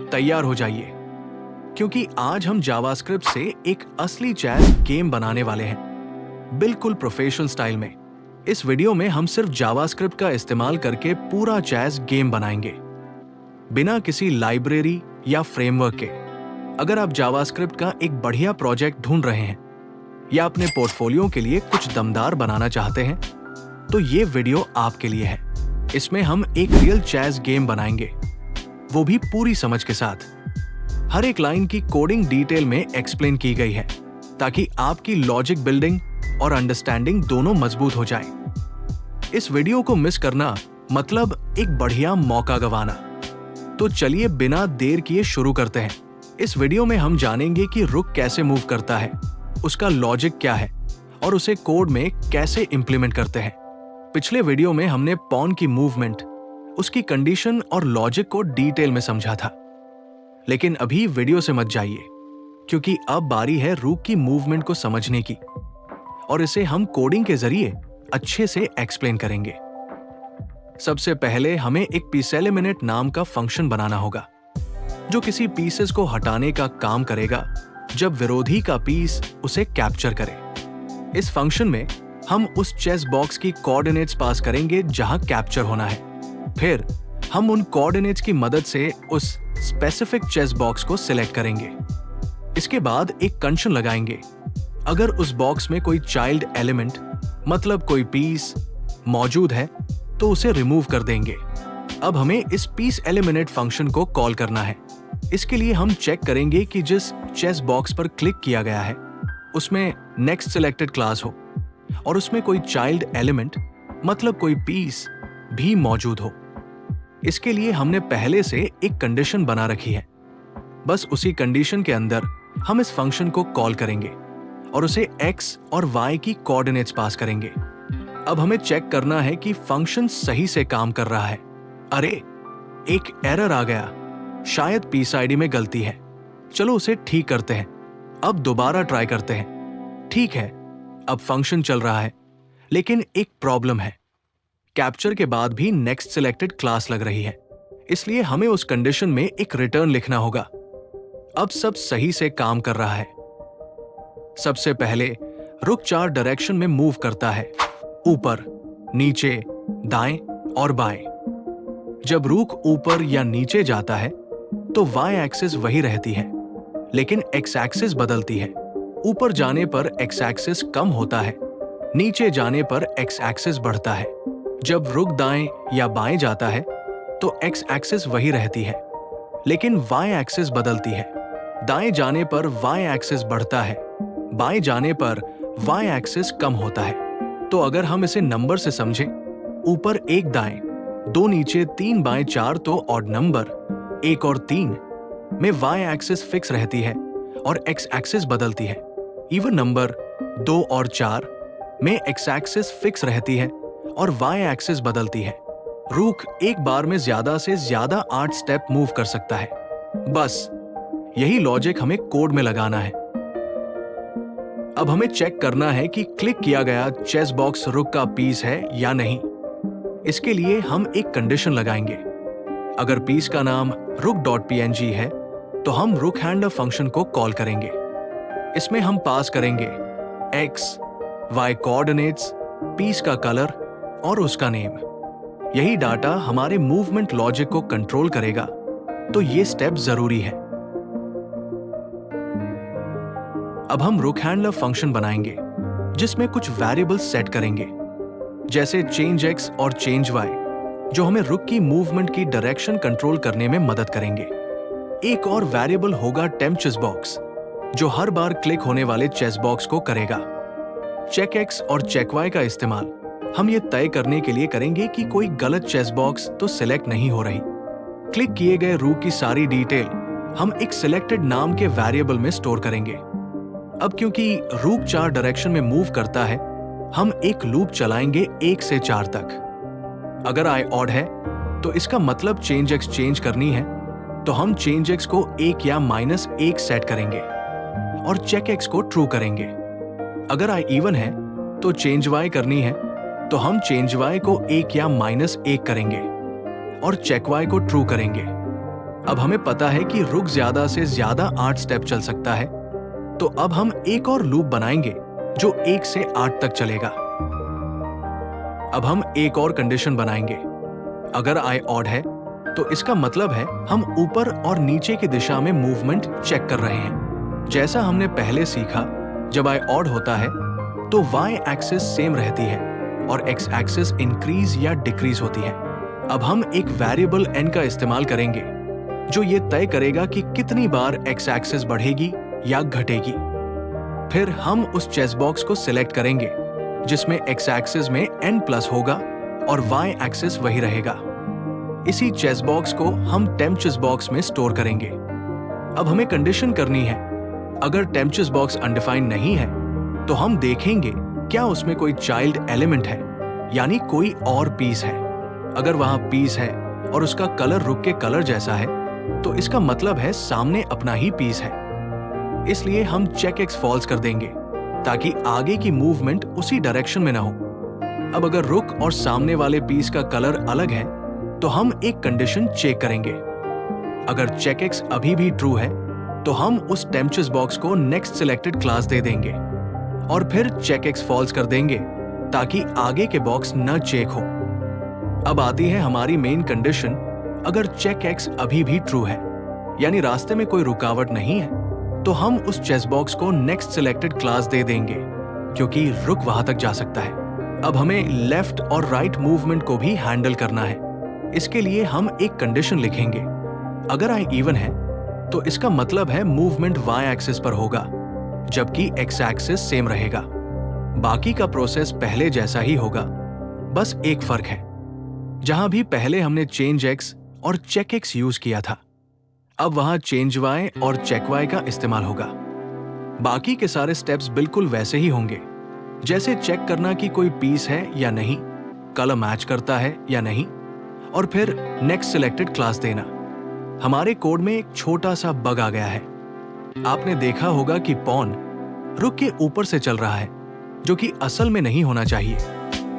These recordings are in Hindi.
तैयार हो जाइए, क्योंकि आज हम जावास्क्रिप्ट से एक असली चेस गेम बनाने वाले हैं, बिल्कुल प्रोफेशनल स्टाइल में। इस वीडियो में हम सिर्फ जावास्क्रिप्ट का इस्तेमाल करके पूरा चेस गेम बनाएंगे, बिना किसी लाइब्रेरी या फ्रेमवर्क के। अगर आप जावास्क्रिप्ट का एक बढ़िया प्रोजेक्ट ढूंढ रहे हैं या अपने पोर्टफोलियो के लिए कुछ दमदार बनाना चाहते हैं, तो ये वीडियो आपके लिए है। इसमें हम एक रियल चेस गेम बनाएंगे, वो भी पूरी समझ के साथ। हर एक लाइन की कोडिंग डिटेल में एक्सप्लेन की गई है, ताकि आपकी लॉजिक बिल्डिंग और अंडरस्टैंडिंग दोनों मजबूत हो जाए। इस वीडियो को मिस करना मतलब एक बढ़िया मौका गंवाना। तो चलिए बिना देर किए शुरू करते हैं। इस वीडियो में हम जानेंगे कि रुक कैसे मूव करता है, उसका लॉजिक क्या है और उसे कोड में कैसे इंप्लीमेंट करते हैं। पिछले वीडियो में हमने पॉन की मूवमेंट, उसकी कंडीशन और लॉजिक को डिटेल में समझा था। लेकिन अभी वीडियो से मत जाइए, क्योंकि अब बारी है रूक की मूवमेंट को समझने की, और इसे हम कोडिंग के जरिए अच्छे से एक्सप्लेन करेंगे। सबसे पहले हमें एक पीसएलिमिनेट नाम का फंक्शन बनाना होगा, जो किसी पीसेस को हटाने का काम करेगा जब विरोधी का पीस उसे कैप्चर करे। इस फंक्शन में हम उस चेस बॉक्स की कोऑर्डिनेट्स पास करेंगे जहां कैप्चर होना है। फिर हम उन कोऑर्डिनेट्स की मदद से उस स्पेसिफिक चेस बॉक्स को सिलेक्ट करेंगे। इसके बाद एक कंडीशन लगाएंगे। अगर उस बॉक्स में कोई चाइल्ड एलिमेंट, मतलब कोई पीस मौजूद है, तो उसे रिमूव कर देंगे। अब हमें इस पीस एलिमिनेट फंक्शन को कॉल करना है। इसके लिए हम चेक करेंगे कि जिस चेस बॉक्स पर क्लिक किया गया है उसमें नेक्स्ट सिलेक्टेड क्लास हो और उसमें कोई चाइल्ड एलिमेंट, मतलब कोई पीस भी मौजूद हो। इसके लिए हमने पहले से एक कंडीशन बना रखी है। बस उसी कंडीशन के अंदर हम इस फंक्शन को कॉल करेंगे और उसे x और y की कोऑर्डिनेट्स पास करेंगे। अब हमें चेक करना है कि फंक्शन सही से काम कर रहा है। अरे, एक एरर आ गया, शायद पीस आईडी में गलती है। चलो उसे ठीक करते हैं। अब दोबारा ट्राई करते हैं। ठीक है, अब फंक्शन चल रहा है, लेकिन एक प्रॉब्लम है। कैप्चर के बाद भी नेक्स्ट सिलेक्टेड क्लास लग रही है, इसलिए हमें उस कंडीशन में एक रिटर्न लिखना होगा। अब सब सही से काम कर रहा है। सबसे पहले रुक 4 डायरेक्शन में मूव करता है, ऊपर, नीचे, दाएं और बाएं। जब रुक ऊपर या नीचे जाता है तो y एक्सिस वही रहती है, लेकिन x एक्सिस बदलती है। ऊपर जाने पर x एक्सिस कम होता है, नीचे जाने पर x एक्सिस बढ़ता है। जब रुक दाएं या बाएं जाता है तो x एक्सिस वही रहती है, लेकिन y एक्सिस बदलती है। दाएं जाने पर y एक्सिस बढ़ता है, बाएं जाने पर y एक्सिस कम होता है। तो अगर हम इसे नंबर से समझें, ऊपर 1 दाएं, 2 नीचे, 3 बाएं, 4 तो ऑड नंबर 1 और 3 में y एक्सिस फिक्स रहती है और x एक्सिस बदलती है। इवन नंबर 2 और 4 में x एक्सिस फिक्स रहती है और y एक्सिस बदलती है। रूक एक बार में ज्यादा से ज्यादा 8 स्टेप मूव कर सकता है। बस यही लॉजिक हमें कोड में लगाना है। अब हमें चेक करना है कि क्लिक किया गया चेस बॉक्स रुक का पीस है या नहीं। इसके लिए हम एक कंडीशन लगाएंगे। अगर पीस का नाम rook.png है तो हम रुक हैंडलर फंक्शन को कॉल करेंगे। इसमें हम पास करेंगे x, y कोऑर्डिनेट्स, पीस का कलर और उसका नेम। यही डाटा हमारे मूवमेंट लॉजिक को कंट्रोल करेगा, तो ये स्टेप जरूरी है। अब हम रुक हैंडलर फंक्शन बनाएंगे, जिसमें कुछ वेरिएबल्स सेट करेंगे, जैसे चेंज x और चेंज y, जो हमें रुक की मूवमेंट की डायरेक्शन कंट्रोल करने में मदद करेंगे। एक और वेरिएबल होगा टेम्प चेस बॉक्स, जो हर बार क्लिक होने वाले चेस बॉक्स को करेगा। चेक x और चेक y का इस्तेमाल हम ये तय करने के लिए करेंगे कि कोई गलत चेस बॉक्स तो सिलेक्ट नहीं हो रही। क्लिक किए गए रूक की सारी डिटेल हम एक सिलेक्टेड नाम के वेरिएबल में स्टोर करेंगे। अब क्योंकि रूक 4 डायरेक्शन में मूव करता है, हम एक लूप चलाएंगे 1 से 4 तक। अगर i ऑड है तो इसका मतलब चेंज x चेंज करनी है, तो हम चेंज x को 1 या -1 सेट करेंगे और चेक x को ट्रू करेंगे। अगर i इवन है तो चेंज y करनी है, तो हम चेंज y को 1 या -1 करेंगे और चेक y को ट्रू करेंगे। अब हमें पता है कि रुक ज्यादा से ज्यादा 8 स्टेप चल सकता है, तो अब हम एक और लूप बनाएंगे जो 1 से 8 तक चलेगा। अब हम एक और कंडीशन बनाएंगे। अगर आई ऑड है तो इसका मतलब है हम ऊपर और नीचे की दिशा में मूवमेंट चेक कर रहे हैं। जैसा हमने पहले सीखा, जब आई ऑड होता है तो वाई एक्सिस सेम रहती है और एक्स एक्सिस इंक्रीज या डिक्रीज होती है। अब हम एक वेरिएबल n का इस्तेमाल करेंगे जो ये तय करेगा कि कितनी बार एक्स एक्सिस बढ़ेगी या घटेगी। फिर हम उस चेस बॉक्स को सिलेक्ट करेंगे जिसमें एक्स एक्सिस में n प्लस होगा और वाई एक्सिस वही रहेगा। इसी चेस बॉक्स को हम टेम्प चेस बॉक्स में स्टोर करेंगे। अब हमें कंडीशन करनी है, अगर टेम्प चेस बॉक्स अनडिफाइंड नहीं है तो हम देखेंगे क्या उसमें कोई चाइल्ड एलिमेंट है, यानी कोई और पीस है। अगर वहां पीस है और उसका कलर रुक के कलर जैसा है तो इसका मतलब है सामने अपना ही पीस है। इसलिए हम चेक एक्स फॉल्स कर देंगे ताकि आगे की मूवमेंट उसी डायरेक्शन में ना हो। अब अगर रुक और सामने वाले पीस का कलर अलग है तो हम एक कंडीशन चेक करेंगे। अगर चेक एक्स अभी भी ट्रू है तो हम उस टेम्प चेस बॉक्स को नेक्स्ट सिलेक्टेड क्लास दे देंगे और फिर चेक एक्स फॉल्स कर देंगे ताकि आगे के बॉक्स न चेक हो। अब आती है हमारी मेन कंडीशन। अगर चेक एक्स अभी भी ट्रू है, यानी रास्ते में कोई रुकावट नहीं है, तो हम उस चेस बॉक्स को नेक्स्ट सिलेक्टेड क्लास दे देंगे क्योंकि रुक वहां तक जा सकता है। अब हमें लेफ्ट और राइट मूवमेंट को भी हैंडल करना है। इसके लिए हम एक कंडीशन लिखेंगे। अगर आई इवन है तो इसका मतलब है मूवमेंट वाई एक्सिस पर होगा जबकि एक्स एक्सिस सेम रहेगा। बाकी का प्रोसेस पहले जैसा ही होगा, बस एक फर्क है। जहां भी पहले हमने चेंज एक्स और चेक एक्स यूज किया था, अब वहां चेंज वाई और चेक वाई का इस्तेमाल होगा। बाकी के सारे स्टेप्स बिल्कुल वैसे ही होंगे, जैसे चेक करना कि कोई पीस है या नहीं, कलर मैच करता है या नहीं, और फिर नेक्स्ट सिलेक्टेड क्लास देना। हमारे कोड में एक छोटा सा बग आ गया है। आपने देखा होगा कि पॉन रुक के ऊपर से चल रहा है, जो कि असल में नहीं होना चाहिए।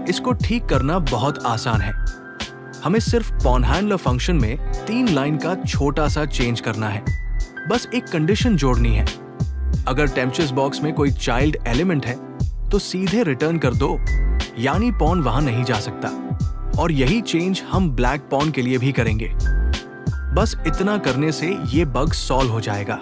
इसको ठीक करना बहुत आसान है। हमें सिर्फ पॉन हैंडलर फंक्शन में 3 लाइन का छोटा सा चेंज करना है। बस एक कंडीशन जोड़नी है। अगर टेम्प चेस बॉक्स में कोई चाइल्ड एलिमेंट है तो सीधे रिटर्न कर दो, यानी पॉन वहां नहीं जा सकता। और यही चेंज हम ब्लैक पॉन के लिए भी करेंगे। बस इतना करने से ये बग सॉल्व हो जाएगा।